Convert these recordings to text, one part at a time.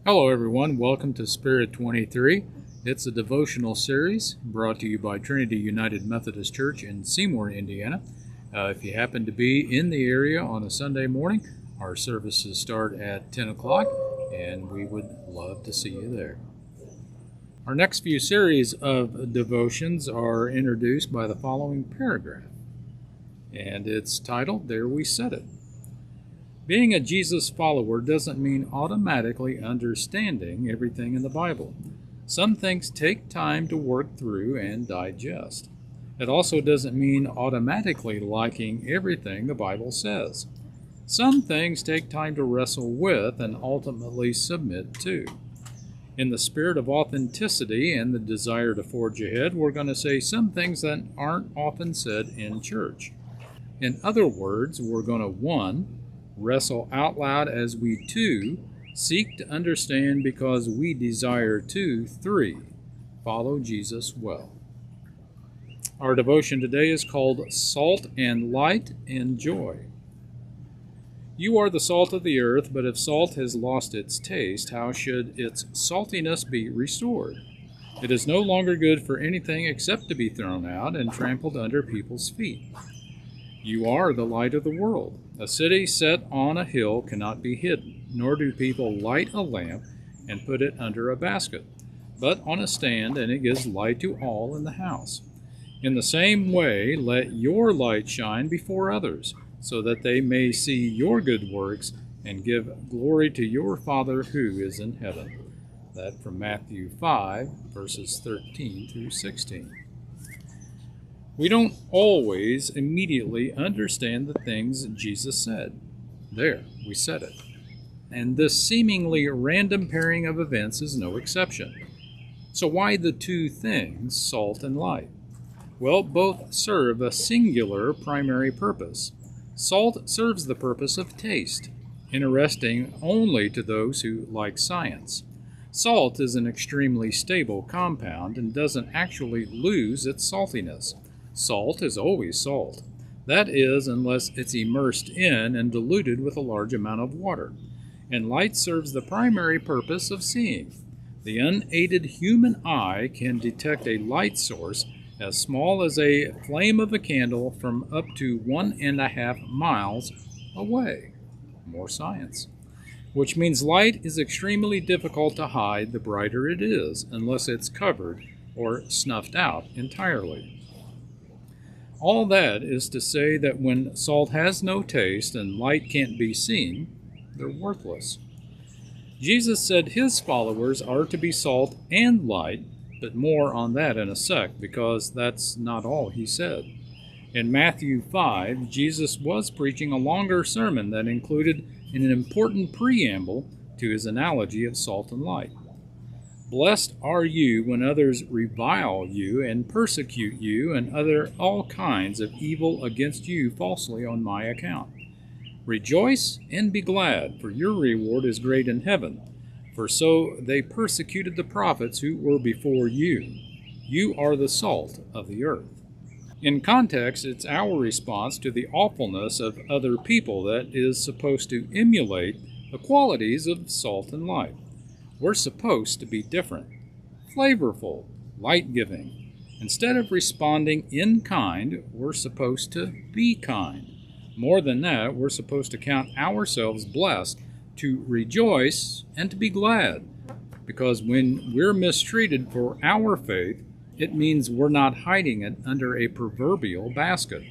Hello, everyone. Welcome to Spirit 23. It's a devotional series brought to you by Trinity United Methodist Church in Seymour, Indiana. If you happen to be in the area on a Sunday morning, our services start at 10 o'clock, and we would love to see you there. Our next few series of devotions are introduced by the following paragraph, and it's titled, There We Said It. Being a Jesus follower doesn't mean automatically understanding everything in the Bible. Some things take time to work through and digest. It also doesn't mean automatically liking everything the Bible says. Some things take time to wrestle with and ultimately submit to. In the spirit of authenticity and the desire to forge ahead, we're going to say some things that aren't often said in church. In other words, we're going to 1. Wrestle out loud as we 2. Seek to understand because we desire to 3. Follow Jesus well. Our devotion today is called Salt and Light and Joy. You are the salt of the earth, but if salt has lost its taste, how should its saltiness be restored? It is no longer good for anything except to be thrown out and trampled under people's feet. You are the light of the world. A city set on a hill cannot be hidden, nor do people light a lamp and put it under a basket, but on a stand, and it gives light to all in the house. In the same way, let your light shine before others, so that they may see your good works and give glory to your Father who is in heaven. That from Matthew 5, verses 13 through 16. We don't always immediately understand the things Jesus said. There, we said it. And this seemingly random pairing of events is no exception. So why the two things, salt and light? Well, both serve a singular primary purpose. Salt serves the purpose of taste, interesting only to those who like science. Salt is an extremely stable compound and doesn't actually lose its saltiness. Salt is always salt. That is, unless it's immersed in and diluted with a large amount of water. And light serves the primary purpose of seeing. The unaided human eye can detect a light source as small as a flame of a candle from up to 1.5 miles away. More science. Which means light is extremely difficult to hide the brighter it is, unless it's covered or snuffed out entirely. All that is to say that when salt has no taste and light can't be seen, they're worthless. Jesus said his followers are to be salt and light, but more on that in a sec, because that's not all he said. In Matthew 5, Jesus was preaching a longer sermon that included an important preamble to his analogy of salt and light. Blessed are you when others revile you and persecute you and utter all kinds of evil against you falsely on my account. Rejoice and be glad, for your reward is great in heaven. For so they persecuted the prophets who were before you. You are the salt of the earth. In context, it's our response to the awfulness of other people that is supposed to emulate the qualities of salt and light. We're supposed to be different, flavorful, light-giving. Instead of responding in kind, we're supposed to be kind. More than that, we're supposed to count ourselves blessed, to rejoice and to be glad. Because when we're mistreated for our faith, it means we're not hiding it under a proverbial basket.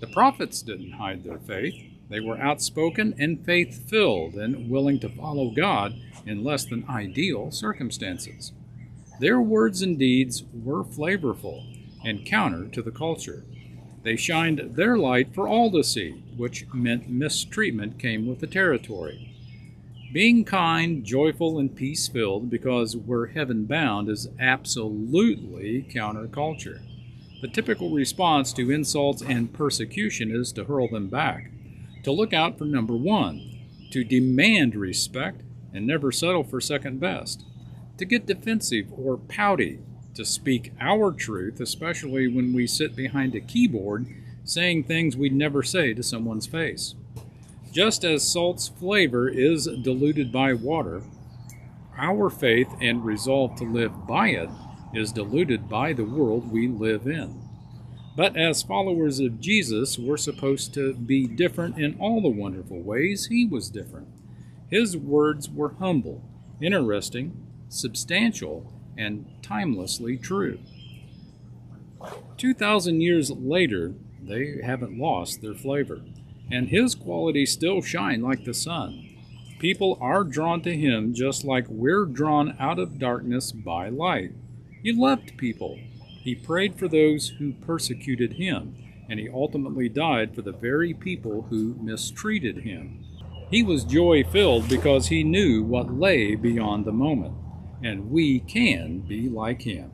The prophets didn't hide their faith. They were outspoken and faith-filled and willing to follow God in less than ideal circumstances. Their words and deeds were flavorful and counter to the culture. They shined their light for all to see, which meant mistreatment came with the territory. Being kind, joyful, and peace-filled because we're heaven-bound is absolutely counterculture. The typical response to insults and persecution is to hurl them back, to look out for number 1, to demand respect and never settle for second best, to get defensive or pouty, to speak our truth, especially when we sit behind a keyboard saying things we'd never say to someone's face. Just as salt's flavor is diluted by water, our faith and resolve to live by it is diluted by the world we live in. But as followers of Jesus, we're supposed to be different in all the wonderful ways he was different. His words were humble, interesting, substantial, and timelessly true. 2,000 years later, they haven't lost their flavor, and his qualities still shine like the sun. People are drawn to him just like we're drawn out of darkness by light. He loved people. He prayed for those who persecuted him, and he ultimately died for the very people who mistreated him. He was joy-filled because he knew what lay beyond the moment, and we can be like him.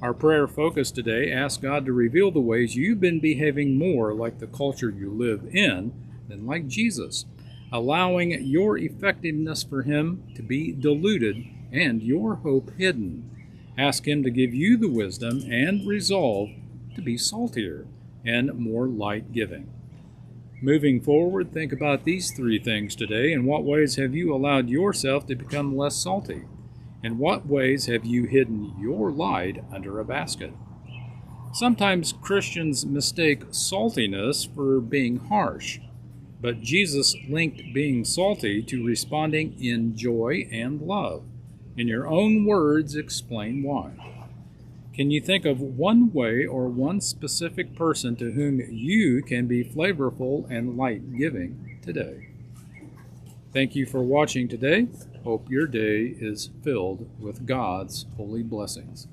Our prayer focus today asks God to reveal the ways you've been behaving more like the culture you live in than like Jesus, allowing your effectiveness for him to be diluted and your hope hidden. Ask him to give you the wisdom and resolve to be saltier and more light-giving. Moving forward, think about these three things today. In what ways have you allowed yourself to become less salty? In what ways have you hidden your light under a basket? Sometimes Christians mistake saltiness for being harsh, but Jesus linked being salty to responding in joy and love. In your own words, explain why. Can you think of one way or one specific person to whom you can be flavorful and light-giving today? Thank you for watching today. Hope your day is filled with God's holy blessings.